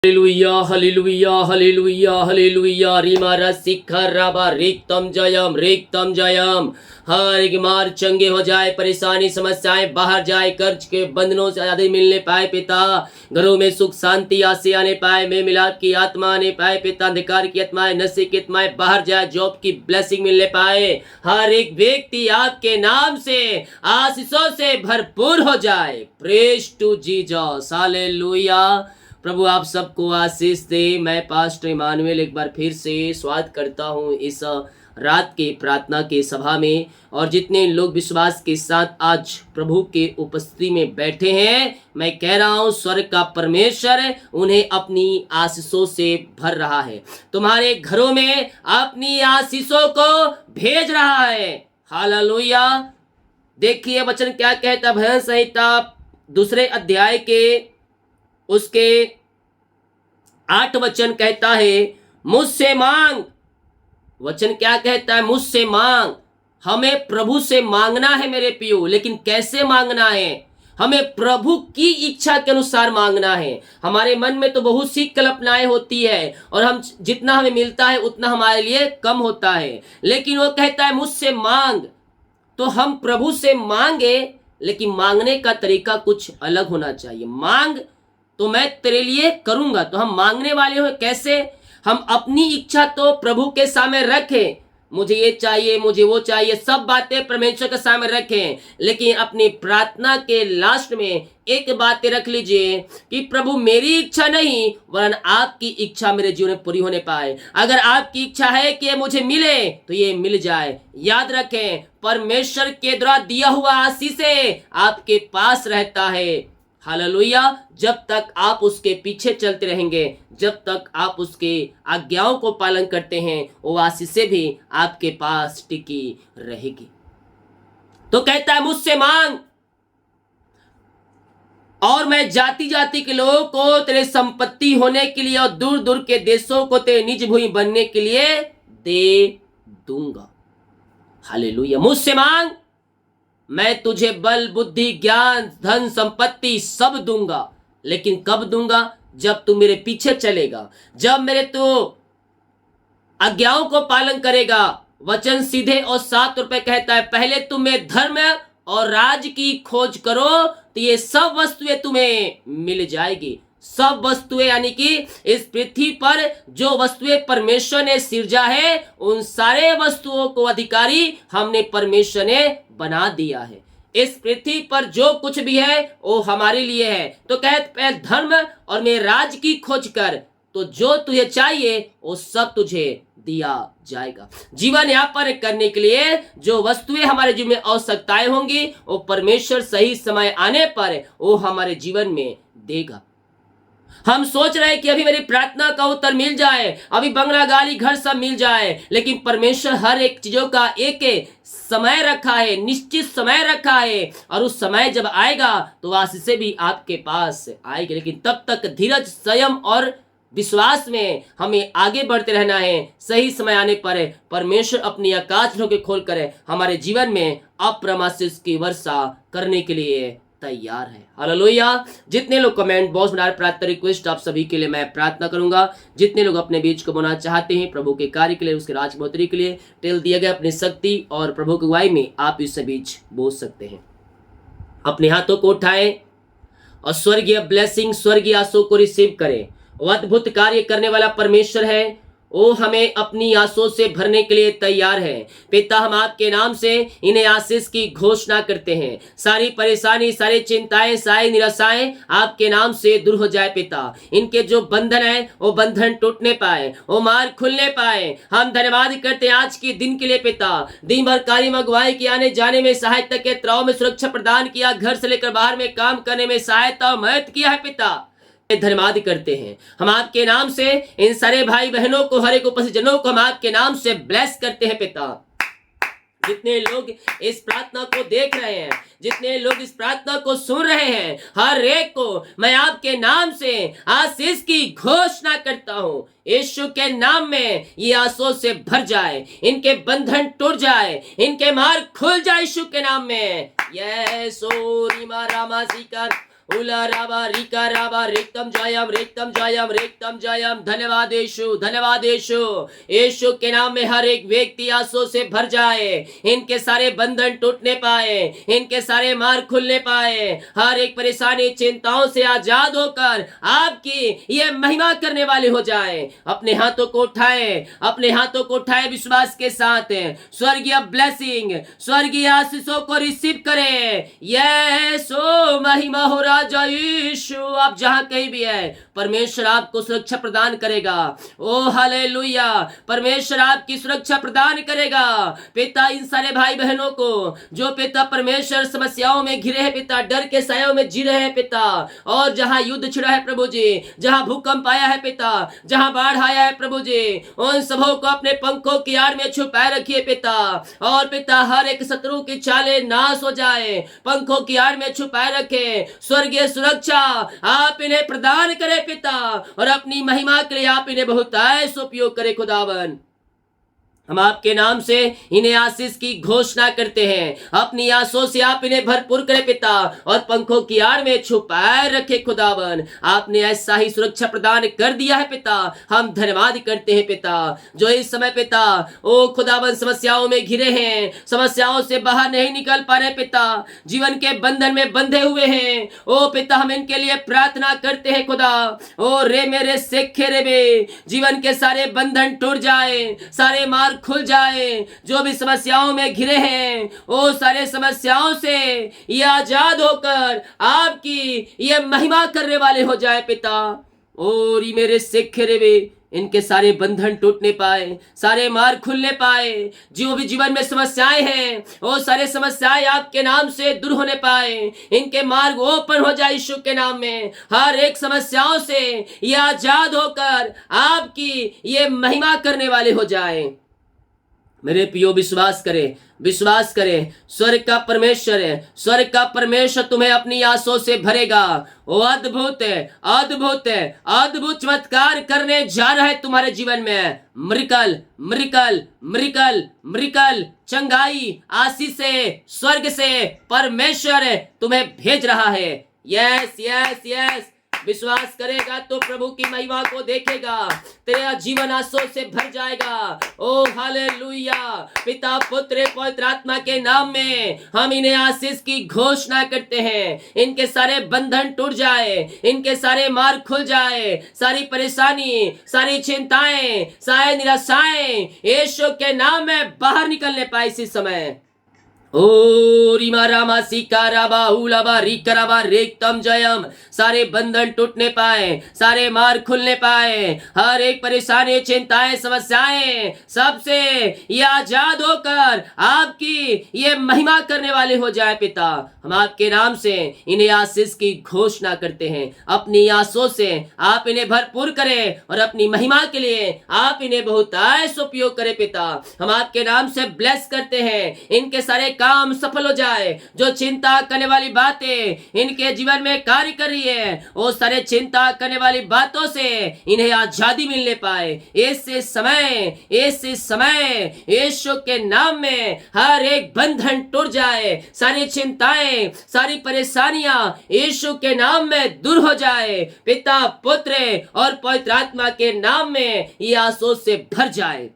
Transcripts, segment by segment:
Hallelujah hallelujah hallelujah hallelujah रीमा रसिखा राबा रिक्तम जयम। हर एक मार चंगे हो जाए, परेशानी समस्याएं बाहर जाए, कर्ज के बंधनों से आजादी मिलने पाए पिता। घरों में सुख शांति आसे आने पाए, में मिलाप की आत्मा आने पाए पिता। अंधकार की आत्माएं, नशे की आत्माएं बाहर जाए, जॉब की ब्लेसिंग मिलने पाए। हर एक व्यक्ति आपके नाम से आशीषों से भरपूर हो जाए। Praise to Jesus, hallelujah. प्रभु आप सबको आशीष दे। मैं पास्टर इमानुएल एक बार फिर से स्वागत करता हूं इस रात के प्रार्थना के सभा में। और जितने लोग विश्वास के साथ आज प्रभु के उपस्थिति में बैठे हैं, मैं कह रहा हूं स्वर्ग का परमेश्वर उन्हें अपनी आशीषों से भर रहा है, तुम्हारे घरों में अपनी आशीषों को भेज रहा है। हालेलुया। देखिए वचन क्या कहता, भजन संहिता 2 अध्याय के उसके 8 वचन कहता है, मुझसे मांग। वचन क्या कहता है? मुझसे मांग। हमें प्रभु से मांगना है मेरे पियो, लेकिन कैसे मांगना है? हमें प्रभु की इच्छा के अनुसार मांगना है। हमारे मन में तो बहुत सी कल्पनाएं होती है और हम जितना हमें मिलता है उतना हमारे लिए कम होता है, लेकिन वो कहता है मुझसे मांग। तो हम प्रभु से मांगे, लेकिन मांगने का तरीका कुछ अलग होना चाहिए। मांग तो मैं तेरे लिए करूंगा, तो हम मांगने वाले हो कैसे? हम अपनी इच्छा तो प्रभु के सामने रखें, मुझे ये चाहिए, मुझे वो चाहिए, सब बातें परमेश्वर के सामने रखें, लेकिन अपनी प्रार्थना के लास्ट में एक बात रख लीजिए कि प्रभु मेरी इच्छा नहीं वरन आपकी इच्छा मेरे जीवन में पूरी होने पाए। अगर आपकी इच्छा है कि ये मुझे मिले तो ये मिल जाए। याद रखें, परमेश्वर के द्वारा दिया हुआ आशीष आपके पास रहता है। हालेलुया। जब तक आप उसके पीछे चलते रहेंगे, जब तक आप उसके आज्ञाओं को पालन करते हैं, वो आशीषें भी आपके पास टिकी रहेगी। तो कहता है मुझसे मांग और मैं जाति जाति के लोगों को तेरे संपत्ति होने के लिए और दूर दूर के देशों को तेरे निज भूमि बनने के लिए दे दूंगा। हालेलुया। मुझसे मांग, मैं तुझे बल बुद्धि ज्ञान धन संपत्ति सब दूंगा, लेकिन कब दूंगा? जब तू मेरे पीछे चलेगा, जब मेरे तू आज्ञाओं को पालन करेगा। वचन सीधे और साफ तौर पे कहता है, पहले तुम्हें धर्म और राज की खोज करो तो ये सब वस्तुएं तुम्हें मिल जाएगी। सब वस्तुएं यानी कि इस पृथ्वी पर जो वस्तुएं परमेश्वर ने सिरजा है, उन सारे वस्तुओं को अधिकारी हमने परमेश्वर ने बना दिया है। इस पृथ्वी पर जो कुछ भी है वो हमारे लिए है। तो कहते धर्म और मेरे राज की खोज कर, तो जो तुझे चाहिए वो सब तुझे दिया जाएगा। जीवन यापन करने के लिए जो वस्तुएं हमारे जीवन में आवश्यकताएं होंगी, वो परमेश्वर सही समय आने पर वो हमारे जीवन में देगा। हम सोच रहे हैं कि अभी मेरी प्रार्थना का उत्तर मिल जाए, अभी बंगला गाड़ी घर सब मिल जाए, लेकिन परमेश्वर हर एक चीजों का एक समय रखा है, निश्चित समय रखा है, और उस समय जब आएगा तो आशीषें भी आपके पास आएगी। लेकिन तब तक धीरज, संयम और विश्वास में हमें आगे बढ़ते रहना है। सही समय आने पर परमेश्वर अपनी आकाश के खोल कर हमारे जीवन में अप्रमाशित की वर्षा करने के लिए तैयार है। हालेलुया। जितने लोग कमेंट बॉक्स में प्रार्थना रिक्वेस्ट, आप सभी के लिए मैं प्रार्थना करूंगा। जितने लोग अपने बीच को बनाना चाहते हैं प्रभु के कार्य के लिए, उसके राज बढ़ोतरी के लिए, टेल दिया गया अपनी शक्ति और प्रभु की अगुवाई में आप इस बीच बोल सकते हैं। अपने हाथों को उठाएं और स्वर्गीय ब्लेसिंग, स्वर्गीय आशीषों को रिसीव करें। वो अद्भुत कार्य करने वाला परमेश्वर है, वो हमें अपनी आशीषों से भरने के लिए तैयार है। पिता, हम आपके नाम से इन्हें आशीष की घोषणा करते हैं। सारी परेशानी, सारी चिंताएं, सारी निराशाएं आपके नाम से दूर हो जाए पिता। इनके जो बंधन है वो बंधन टूटने पाए, वो मार्ग खुलने पाए। हम धन्यवाद करते हैं आज के दिन के लिए पिता। दिन भर कार्य अगुवाई की आने जाने में सहायता के त्राव में सुरक्षा प्रदान किया, घर से लेकर बाहर में काम करने में सहायता और मदद किया है पिता। धन्यवाद करते हैं। हम आपके नाम से इन सारे भाई बहनों को, हर एक उपस्थित जनों को हम आपके नाम से ब्लेस करते हैं पिता। जितने लोग इस प्रार्थना को देख रहे हैं, जितने लोग इस प्रार्थना को सुन रहे हैं, हर एक को मैं आपके नाम से आशीष की घोषणा करता हूँ। यीशु के नाम में ये आशीषों से भर जाए, इनके बंधन टूट जाए, इनके मार्ग खुल जाए यीशु के नाम में। यस उला राबा रिका राबा रेक्तम जयम। धन्यवाद यीशु, धन्यवाद यीशु। यीशु के नाम में हर एक व्यक्ति आंसू से भर जाए, इनके सारे बंधन टूटने पाए, इनके सारे मार्ग खुलने पाए, हर एक परेशानी चिंताओं से आजाद होकर आपकी ये महिमा करने वाले हो जाए। अपने हाथों को उठाए, अपने हाथों को उठाए विश्वास के साथ, स्वर्गीय ब्लेसिंग, स्वर्गीय आशीषों को रिसीव करें। यीशु महिमा हो राजा यीशु। आप जहां कहीं भी है, परमेश्वर आपको सुरक्षा प्रदान करेगा। ओ हालेलुया, परमेश्वर आपकी सुरक्षा प्रदान करेगा। पिता इन सारे भाई बहनों को जो पिता परमेश्वर समस्याओं में घिरे हैं, पिता डर के सायों में जी रहे हैं पिता, और जहां युद्ध छिड़ा है प्रभु जी, जहां भूकंप आया है पिता, जहां बाढ़ आया है प्रभु जी, उन सबों को अपने पंखों की आड़ में छुपाए रखिए पिता। और पिता हर एक शत्रु की चालें नाश हो जाए, पंखों की आड़ में छुपाए रखे। स्वर्गीय सुरक्षा आप इन्हें प्रदान करें पिता, और अपनी महिमा के लिए आप इन्हें बहुत ऐसा उपयोग करें खुदावन। हम आपके नाम से इन्हें आशीष की घोषणा करते हैं। अपनी आंसू से आप इन्हें भरपूर करें पिता, और पंखों की आड़ में छुपाए रखे खुदावन। आपने ऐसा ही सुरक्षा प्रदान कर दिया है पिता, हम धन्यवाद करते हैं पिता। जो इस समय पिता ओ खुदावन समस्याओं में घिरे हैं, समस्याओं से बाहर नहीं निकल पा रहे पिता, जीवन के बंधन में बंधे हुए हैं, ओ पिता हम इनके लिए प्रार्थना करते हैं खुदा। ओ रे मेरे सेखे रे बे, जीवन के सारे बंधन टूट जाए, सारे मार्ग खुल जाए। जो भी समस्याओं में घिरे हैं, वो सारे समस्याओं से ये आजाद होकर आपकी ये महिमा करने वाले हो जाए पिता। और ये मेरे सिखे रे वे, इनके सारे बंधन टूटने पाए, सारे मार्ग खुलने पाए। जो भी जीवन में समस्याएं हैं, वो सारे समस्याएं आपके नाम से दूर होने पाए। इनके मार्ग ओपन हो जाए यीशु के नाम में। हर एक समस्याओं से ये आजाद होकर आपकी ये महिमा करने वाले हो जाए। मेरे पियो विश्वास करें, विश्वास करें, स्वर्ग का परमेश्वर है, स्वर्ग का परमेश्वर तुम्हें अपनी आंसू से भरेगा। वो अद्भुत है, अद्भुत है, अद्भुत चमत्कार करने जा रहा है तुम्हारे जीवन में। मिरेकल मिरेकल मिरेकल मिरेकल, चंगाई आशीष से, स्वर्ग से परमेश्वर तुम्हें भेज रहा है। यस यस यस, विश्वास करेगा तो प्रभु की महिमा को देखेगा, तेरा जीवन आंसू से भर जाएगा। ओ हालेलुया। पिता पुत्र पवित्र आत्मा के नाम में हम इन्हें आशीष की घोषणा करते हैं। इनके सारे बंधन टूट जाए, इनके सारे मार्ग खुल जाए, सारी परेशानी, सारी चिंताएं, सारी निराशाएं यीशु के नाम में बाहर निकलने पाए इसी समय। ओ रिमा रामा सिका राबा हुलाबा रिकराबा रेक्तम जयम। सारे बंधन टूटने पाए, सारे मार्ग खुलने पाए, हर एक परेशानी, चिंताएं, समस्याएं सबसे ये आजाद होकर आपकी ये महिमा करने वाले हो जाए पिता। हम आपके नाम से इन्हें आशीष की घोषणा करते हैं। अपनी आंसू से आप इन्हें भरपूर करें, और अपनी महिमा के लिए आप इन्हें बहुत ऐसा उपयोग करें पिता। हम आपके नाम से ब्लेस करते हैं, इनके सारे काम सफल हो जाए। जो चिंता करने वाली बातें इनके जीवन में कार्य कर रही है, वो सारे चिंता करने वाली बातों से इन्हें आजादी मिलने पाए। ऐसे समय यीशु के नाम में हर एक बंधन टूट जाए, सारी चिंताएं, सारी परेशानियां यीशु के नाम में दूर हो जाए। पिता पुत्र और पवित्र आत्मा के नाम में ये आंसू से भर जाए।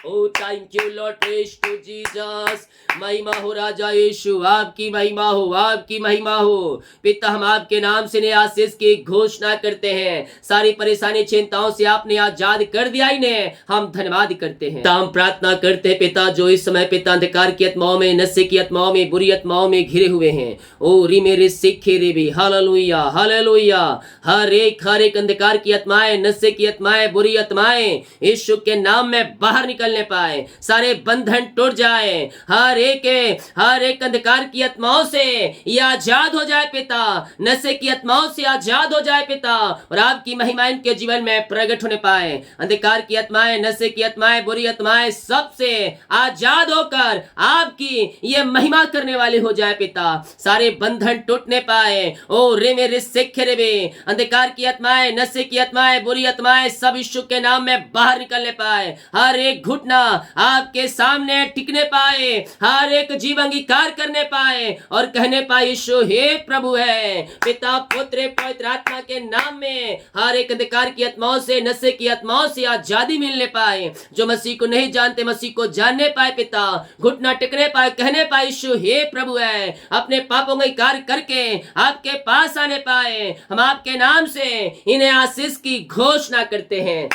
Oh, thank you Lord, praise to Jesus। महिमा हो राजा यीशु, आपकी महिमा हो, आपकी महिमा हो। पिता हम आपके नाम से आशीष की घोषणा करते हैं। सारी परेशानी चिंताओं से आपने आजाद कर दिया इन्हें, हम धन्यवाद करते हैं। हम प्रार्थना करते हैं पिता, जो इस समय पिता अंधकार की आत्माओं में, नशे की आत्माओं में, बुरी आत्माओं में घिरे हुए हैं, ओ री मेरे सिखे रे भी, हालेलुया हालेलुया। हर एक अंधकार की आत्माएं, नशे की आत्माएं, बुरी आत्माएं यीशु के नाम में बाहर निकलने पाए, सारे बंधन टूट जाए। हर एक अंधकार की आत्माओं से ये आजाद हो जाए पिता, नशे की आत्माओं से आजाद हो जाए पिता, और आपकी महिमा इनके जीवन में प्रकट होने पाए। अंधकार की आत्माएं, नशे की आत्माएं, बुरी आत्माएं सबसे आजाद होकर आपकी ये महिमा करने वाले हो जाए पिता। सारे बंधन टूटने पाए। ओ रे मेरे सिखे रे बे, अंधकार की आत्माएं, नशे की आत्माएं, बुरी आत्माएं सब यीशु के नाम में बाहर निकलने पाए। हर एक घुटने घुटना आपके सामने टिकने पाए, हर एक जीव अंगीकार करने पाए और कहने पाए यीशु हे प्रभु है। पिता पुत्र पवित्र आत्मा के नाम में हर एक अंधकार की आत्माओं से, नशे की आत्माओं से आजादी मिलने पाए। जो मसीह को नहीं जानते मसीह को जानने पाए। पिता घुटना टिकने पाए, कहने पाए यीशु हे प्रभु है। अपने पापों का इनकार करके आपके पास आने पाए। हम आपके नाम से इन्हें आशीष की घोषणा करते हैं।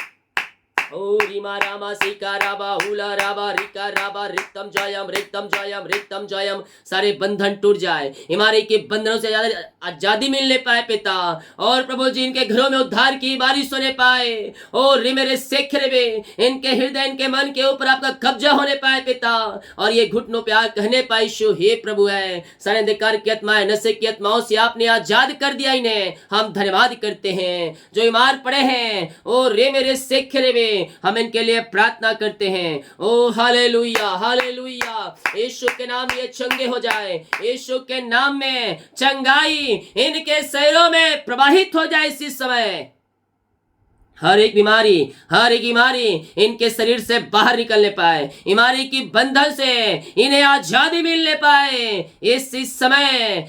ओ रीमा रामा सीका राबा हुला राबा रिका राबा रिक्तम जयम। सारे बंधन टूट जाए, हमारे के बंधनों से आजादी मिलने पाए पिता। और प्रभु जी इनके घरों में उद्धार की बारिश होने पाए। ओ रे मेरे सेखरे इनके हृदय इनके मन के ऊपर आपका कब्जा होने पाए पिता। और ये घुटनों पे आग कहने पाए यीशु हे प्रभु है। सारे अंधकार की आत्माएं, नशे की आत्माओं से आपने आजाद कर दिया इन्हें। हम धन्यवाद करते हैं। जो बीमार पड़े हैं ओ रे मेरे सेखरे हम इनके लिए प्रार्थना करते हैं। ओ हालेलुया हालेलुया। यीशु के नाम ये चंगे हो जाए। यीशु के नाम में चंगाई इनके शरीरों में प्रवाहित हो जाए इसी समय। हर एक बीमारी इनके शरीर से बाहर निकलने पाए। बीमारी की बंधन से इन्हें आजादी मिलने पाए इस समय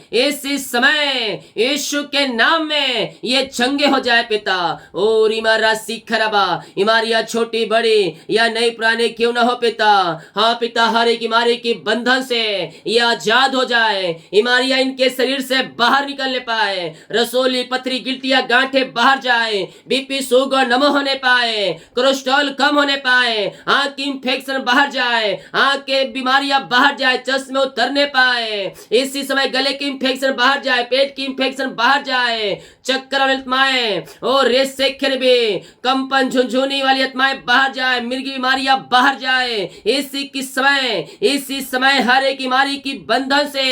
यीशु के नाम में ये चंगे हो जाए पिता। ओ रिमारा सीखरबा, बीमारियां छोटी बड़ी या नई पुराने क्यों ना हो पिता। हाँ पिता, हर एक बीमारी की बंधन से ये आजाद हो जाए। बीमारियां इनके शरीर से बाहर निकलने पाए। रसोली, पथरी, गिल्टियां, गांठे बाहर जाए। बीपी, शुगर नम होने पाए। कोलेस्ट्रॉल कम होने पाए। आंख की इंफेक्शन बाहर जाए। आंख के बीमारियां बाहर जाए। चश्मे उतरने पाए इसी समय। गले की इंफेक्शन बाहर जाए। पेट की इंफेक्शन बाहर जाए। चक्कर वाली आत्माएं और रेस से खिरबे, कंपन, झुंझुनी वाली आत्माएं बाहर जाए। मिर्गी बीमारियां बाहर जाए इसी समय हर एक बीमारी की बंधन से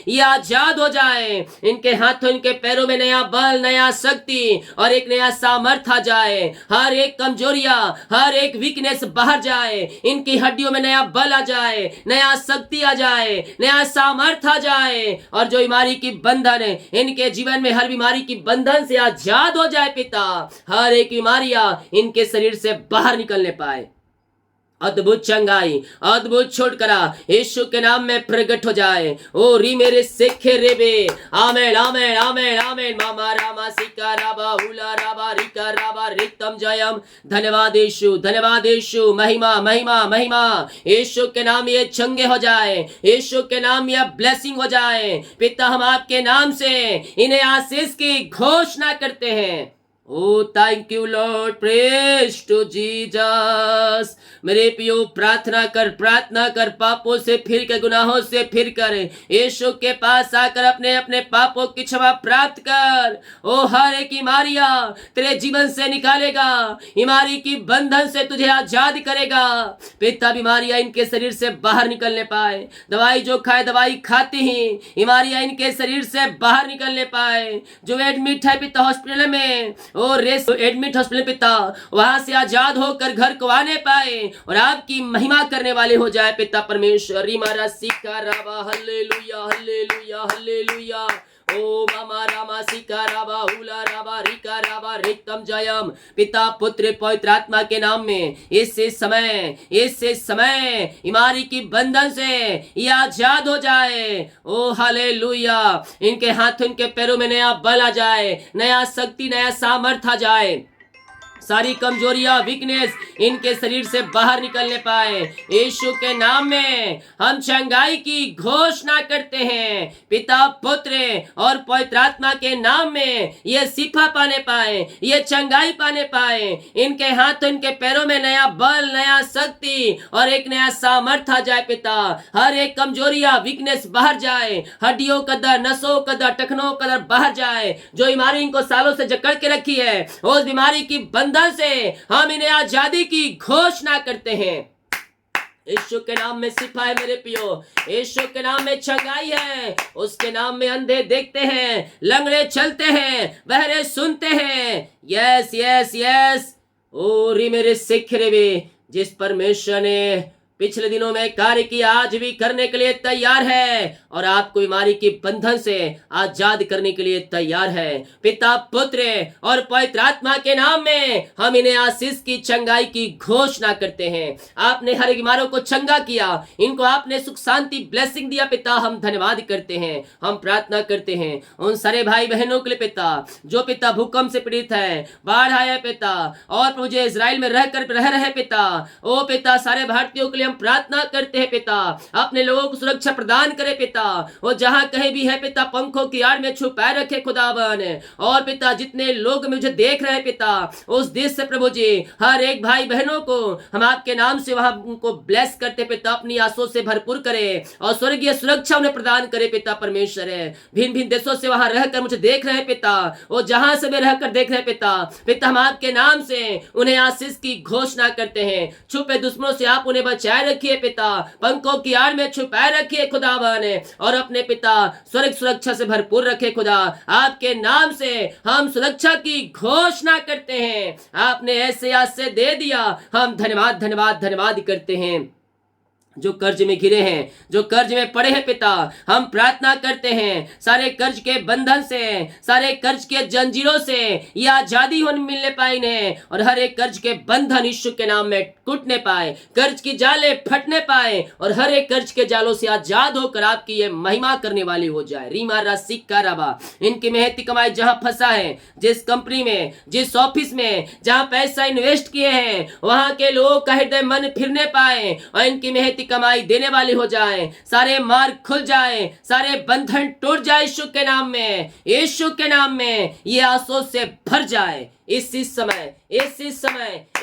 ये आजाद हो जाए। इनके हाथों इनके पैरों में नया बल, नया शक्ति और एक नया सामर्थ्य आ जाए। हर एक कमजोरियां, हर एक वीकनेस बाहर जाए। इनकी हड्डियों में नया बल आ जाए, नया शक्ति आ जाए, नया सामर्थ्य आ जाए। और जो बीमारी की बंधन है इनके जीवन में, हर बीमारी की बंधन से आजाद हो जाए पिता। हर एक बीमारियां इनके शरीर से बाहर निकलने पाए। अद्भुत चंगाई, अद्भुत छुटकारा यीशु के नाम में प्रकट हो जाए। ओ री मेरे सेखे रेबे, आमेन आमेन आमेन आमेन। मामा रामा सिका राबा हुला राबा रिका राबा रिक्तम जयम। धन्यवाद यीशु, धन्यवाद यीशु। महिमा महिमा महिमा। यीशु के नाम ये चंगे हो जाए। यीशु के नाम ये ब्लेसिंग हो जाए पिता। हम आपके नाम से इन्हें आशीष की घोषणा करते हैं। Oh, thank you Lord, praise to Jesus। मेरे पियो प्रार्थना कर पापों से फिर कर, गुनाहों से फिर कर यीशु के पास आकर अपने अपने पापों की क्षमा प्राप्त कर। ओ हर एक बीमारियां तेरे जीवन से निकालेगा। बीमारी की बंधन से तुझे आजाद करेगा पिता। बीमारियां इनके शरीर से बाहर निकलने पाए। दवाई जो खाए, दवाई खाते ही बीमारियां इनके शरीर से बाहर निकलने पाए। जो एडमिट है पिता हॉस्पिटल में, और रेस एडमिट हॉस्पिटल पिता, वहां से आजाद होकर घर को आने पाए और आपकी महिमा करने वाले हो जाए पिता परमेश्वर। रिमारा सिका राबा हल्लेलुया हल्लेलुया हल्लेलुया। ओ मामा रामा सिका राबा हुला राबा रिका राबा रिक्तम जयम। पिता पुत्र पवित्र आत्मा के नाम में इस समय बीमारी की बंधन से ये आजाद हो जाए। ओ हालेलुया। इनके हाथों इनके पैरों में नया बल आ जाए, नया शक्ति, नया सामर्थ्य आ जाए। सारी कमजोरियां, वीकनेस इनके शरीर से बाहर निकलने पाए। यीशु के नाम में हम चंगाई की घोषणा करते हैं पिता पुत्र और पवित्र आत्मा के नाम में ये शिफा पाने पाए, ये चंगाई पाने पाए। इनके हाथों इनके पैरों में नया बल, नया शक्ति और एक नया सामर्थ्य आ जाए पिता। हर एक कमजोरियां, वीकनेस बाहर जाए। हड्डियों का दर्द, नसों का दर्द, टखनों का दर्द बाहर जाए। जो बीमारी इनको सालों से जकड़ के रखी है, उस बीमारी की बंधन से हम इन्हें आजादी की घोषणा करते हैं। यीशु के नाम में शिफा है मेरे पियो। यीशु के नाम में चंगाई है। उसके नाम में अंधे देखते हैं, लंगड़े चलते हैं, बहरे सुनते हैं। Yes yes yes. ओ री मेरे सिख रे, जिस परमेश्वर ने पिछले दिनों में कार्य किया, आज भी करने के लिए तैयार है और आपको बीमारी के बंधन से आजाद करने के लिए तैयार है। पिता, पुत्र और पवित्र आत्मा के नाम में हम इन्हें आशीष की चंगाई की घोषणा करते हैं। आपने हर एक बीमारों को चंगा किया, इनको आपने सुख शांति ब्लेसिंग दिया पिता, हम धन्यवाद करते हैं। हम प्रार्थना करते हैं उन सारे भाई बहनों के लिए पिता, जो पिता भूकंप से पीड़ित है, बाढ़ आया पिता, और मुझे इजराइल में रह रहे पिता, ओ पिता सारे भारतीयों के लिए हम प्रार्थना करते हैं पिता, अपने लोगों को सुरक्षा प्रदान करे पिता, वो जहां कहीं भी है पिता पंखों की आड़ में छुपाए रखे खुदावन। और पिता जितने लोग मुझे देख रहे हैं पिता, उस देश से प्रभु जी हर एक भाई बहनों को हम आपके नाम से वहां उनको ब्लेस करते पिता, अपनी आंसू से भरपूर करे और स्वर्गीय सुरक्षा उन्हें प्रदान करे पिता परमेश्वर है। भिन्न भिन्न देशों से वहां रहकर मुझे देख रहे हैं पिता, वो जहां से भी रहकर देख रहे हैं पिता, पिता हम आपके नाम से उन्हें आशीष की घोषणा करते हैं। छुपे दुश्मनों से आप उन्हें बचाए रखिए पिता, पंखों की आड़ में छुपाए रखिए खुदावन, और अपने पिता स्वर्ग सुरक्षा से भरपूर रखे खुदा। आपके नाम से हम सुरक्षा की घोषणा करते हैं। आपने ऐसे आज से दे दिया, हम धन्यवाद धन्यवाद धन्यवाद करते हैं। जो कर्ज में घिरे हैं, जो कर्ज में पड़े हैं पिता, हम प्रार्थना करते हैं सारे कर्ज के बंधन से, सारे कर्ज के जंजीरों से ये आजादी होने मिलने पाए इन्हें, और हर एक कर्ज के बंधन यीशु के नाम में टूटने पाए, कर्ज की जाले फटने पाए, और हर एक कर्ज के जालों से आजाद होकर आपकी ये महिमा करने वाली हो जाए। रीमा रासिका रबा, इनकी मेहनती कमाई जहां फंसा है, जिस कंपनी में, जिस ऑफिस में जहां पैसा इन्वेस्ट किए हैं, वहां के लोगों का हृदय मन फिरने पाए और इनकी मेहनती कमाई देने वाली हो जाए, सारे मार्ग खुल जाए, सारे बंधन टूट जाए यीशु के नाम में, यीशु के नाम में ये आंसू से भर जाए इसी समय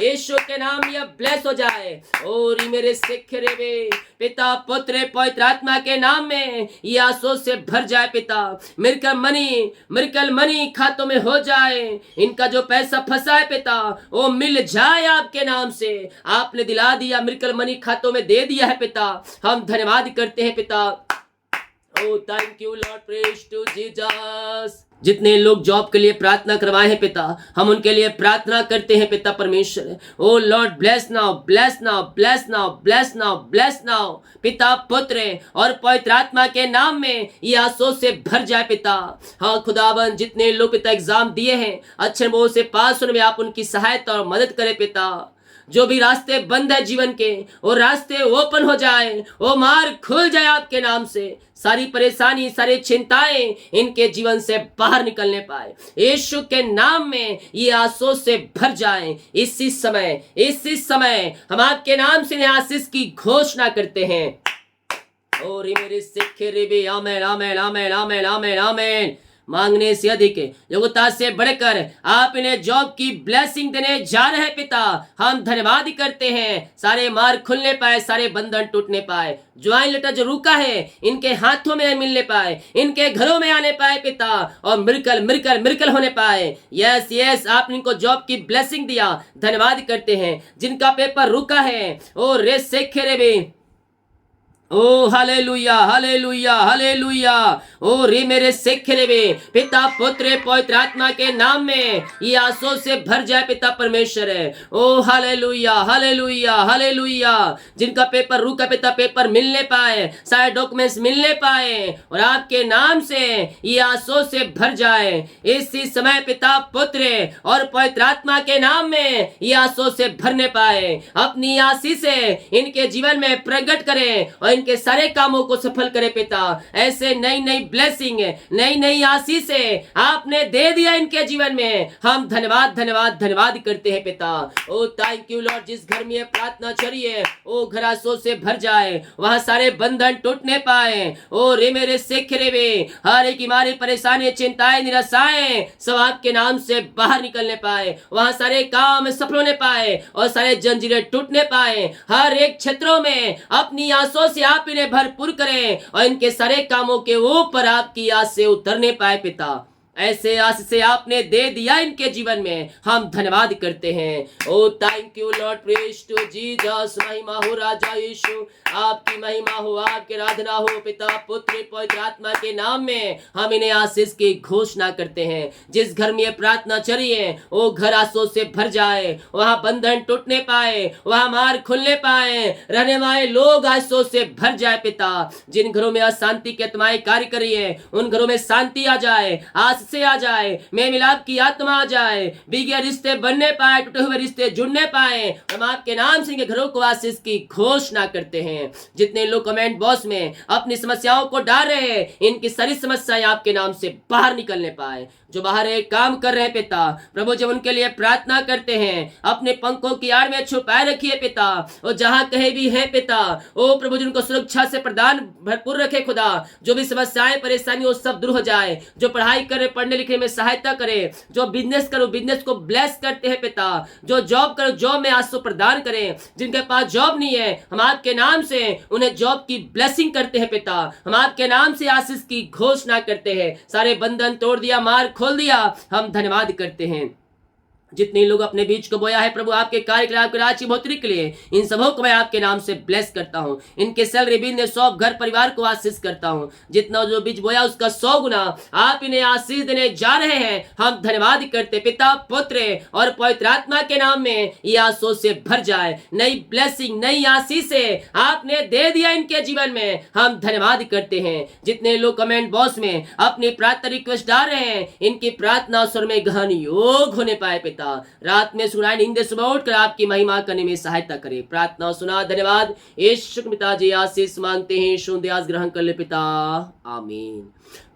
यीशु के नाम ये ब्लेस हो जाए। और मेरे सिख रे पिता पुत्र पवित्र आत्मा के नाम में ये आंसू से भर जाए पिता। मिरकल मनी खातों में हो जाए, इनका जो पैसा फंसा है पिता वो मिल जाए आपके नाम से। आपने दिला दिया, मिरकल मनी खातों में दे दिया है पिता, हम धन्यवाद करते हैं पिता। Oh thank you Lord, praise to Jesus. जितने लोग जॉब के लिए प्रार्थना करवाए हैं पिता, हम उनके लिए प्रार्थना करते हैं पिता परमेश्वर। Oh Lord bless now, bless now, bless now, bless now, bless now. पिता पुत्र और पवित्र आत्मा के नाम में ये आंसू से भर जाए पिता। हाँ खुदावन, जितने लोग पिता एग्जाम दिए हैं अच्छे नंबरों से पास होने में आप उनकी सहायता और मदद करें पिता। जो भी रास्ते बंद है जीवन के, वो रास्ते ओपन हो जाए, वो मार्ग खुल जाए आपके नाम से। सारी परेशानी, सारी चिंताएं इनके जीवन से बाहर निकलने पाए, यीशु के नाम में ये आंसू से भर जाए। इसी समय हम आपके नाम से आशीष की घोषणा करते हैं। और मेरे सिख रे, आमेन आमेन आमेन आमेन आमेन आमेन। मांगने से अधिक, योग्यता से बढ़कर आप इन्हें जॉब की ब्लेसिंग देने जा रहे हैं पिता। हम धन्यवाद करते हैं, सारे मार्ग खुलने पाए, सारे बंधन टूटने पाए, ज्वाइन लेटर जो रुका है इनके हाथों में मिलने पाए, इनके घरों में आने पाए पिता, और मिरकल होने पाए। यस आपने इनको जॉब की ब्लेसिंग दिया, धन्यवाद करते हैं। जिनका पेपर रुका है ओ रे सेखे रे, ओ हालेलुया हालेलुया हालेलुया। ओ रे मेरे सिख रे, पिता पुत्र पवित्र आत्मा के नाम में ये आंसू से भर जाए पिता परमेश्वर है। ओ हालेलुया हालेलुया हालेलुया। जिनका पेपर रुका पिता, पेपर मिलने पाए, सारे डॉक्यूमेंट्स मिलने पाए, और आपके नाम से ये आंसू से भर जाए इसी समय पिता पुत्र और पवित्र आत्मा के नाम में ये आंसू से भरने पाए। अपनी आशीष से इनके जीवन में प्रकट करें और इनके सारे कामों को सफल करे पिता। ऐसे नई ब्लेसिंग, नई आशीषें आपने दे दिया इनके जीवन में, हम धन्यवाद करते हैं पिता। Oh thank you Lord. जिस घर में ये प्रार्थना चलिए ओ घर आंसू से भर जाए, वहां सारे बंधन टूटने पाए। ओ रे मेरे सिख रे, हर एक हमारी परेशानी, चिंताएं, निराशाएं सब आपके नाम से बाहर निकलने पाए, वहां सारे काम सफल होने पाए और सारे जंजीरें टूटने पाए। हर एक क्षेत्रों में अपनी आंसू से आप इन्हें भरपूर करें और इनके सारे कामों के ऊपर आपकी आस से उतरने पाए पिता। ऐसे आशीष आपने दे दिया इनके जीवन में, हम धन्यवाद करते हैं। Oh thank you Lord, praise to Jesus. महिमा हो राजा यीशु, आपकी महिमा हो, आपकी आराधना हो पिता पुत्र पवित्र आत्मा के नाम में। हम इन्हें आशीष की घोषणा करते हैं। जिस घर में ये प्रार्थना चली है वो घर आशीष से भर जाए, वहां बंधन टूटने पाए, वहां मार खुलने पाए, रहने वाले लोग आशीष से भर जाए पिता। जिन घरों में अशांति की आत्माएं कार्य कर रही है उन घरों में शांति आ जाए, आशीष से आ जाए, मेल मिलाप की आत्मा आ जाए, बिगड़े रिश्ते बनने पाए, टूटे हुए रिश्ते जुड़ने पाए। हम आपके नाम से इनके घरों को आशीष की घोषणा करते हैं। जितने लोग कमेंट बॉक्स में अपनी समस्याओं को डाल रहे हैं, इनकी सारी समस्याएं आपके नाम से बाहर निकलने पाए। जो बाहर एक काम कर रहे हैं पिता प्रभु, जब उनके लिए प्रार्थना करते हैं, अपने पंखों की आड़ में छुपाए रखिए पिता। और जहां कहीं भी है पिता, ओ प्रभु जिनको सुरक्षा से प्रदान भरपूर रखे खुदा। जो भी समस्याएं परेशानी वो सब दूर हो जाए। जो पढ़ाई करे, पढ़ने लिखने में सहायता करे, जो बिजनेस करो बिजनेस को ब्लेस करते हैं पिता। जो जॉब करो जॉब में आशीष प्रदान करें। जिनके पास जॉब नहीं है हम आपके नाम से उन्हें जॉब की ब्लेसिंग करते हैं पिता। हम आपके नाम से आशीष की घोषणा करते हैं। सारे बंधन तोड़ दिया, मार खोल दिया, हम धन्यवाद करते हैं। जितने लोग अपने बीच को बोया है प्रभु आपके कार्य के लिए, आपके राज्य की बढ़ोतरी के लिए, इन सबों को मैं आपके नाम से ब्लेस करता हूं। इनके सैलरी बिजनेस शॉप घर परिवार को आशीष करता हूं। जितना जो बीज बोया उसका 100 गुना आप इन्हें आशीष देने जा रहे हैं। हम धन्यवाद करते पिता पुत्र और पवित्र आत्मा के नाम में। ये आशीष से भर जाए, नई ब्लेसिंग नई आशीष से आपने दे दिया इनके जीवन में। हम धन्यवाद करते हैं। जितने लोग कमेंट बॉक्स में अपनी प्रार्थना रिक्वेस्ट डाल रहे हैं, इनकी प्रार्थना स्वर में गहन योग होने पाए पिता। रात में सुनाए नींद सुबह उठकर आपकी महिमा करने में सहायता करे। प्रार्थना सुना, धन्यवाद। यीशु पिताजी आशीष मांगते हैं, शुद्ध ग्रहण कर ले पिता, आमीन।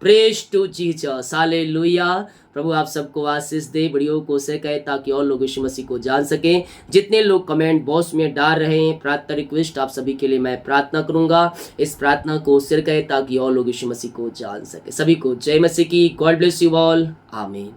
Praise to Jesus, hallelujah. प्रभु आप सबको आशीष दे, वीडियो को शेयर करें ताकि और लोग यीशु मसीह को जान सके। जितने लोग कमेंट बॉक्स में डाल रहे हैं प्रार्थना रिक्वेस्ट, आप सभी के लिए मैं प्रार्थना करूंगा। इस प्रार्थना को शेयर करें ताकि और लोग यीशु मसीह को जान सके। सभी को जय मसीह की। गॉड ब्लेस यू ऑल, आमीन।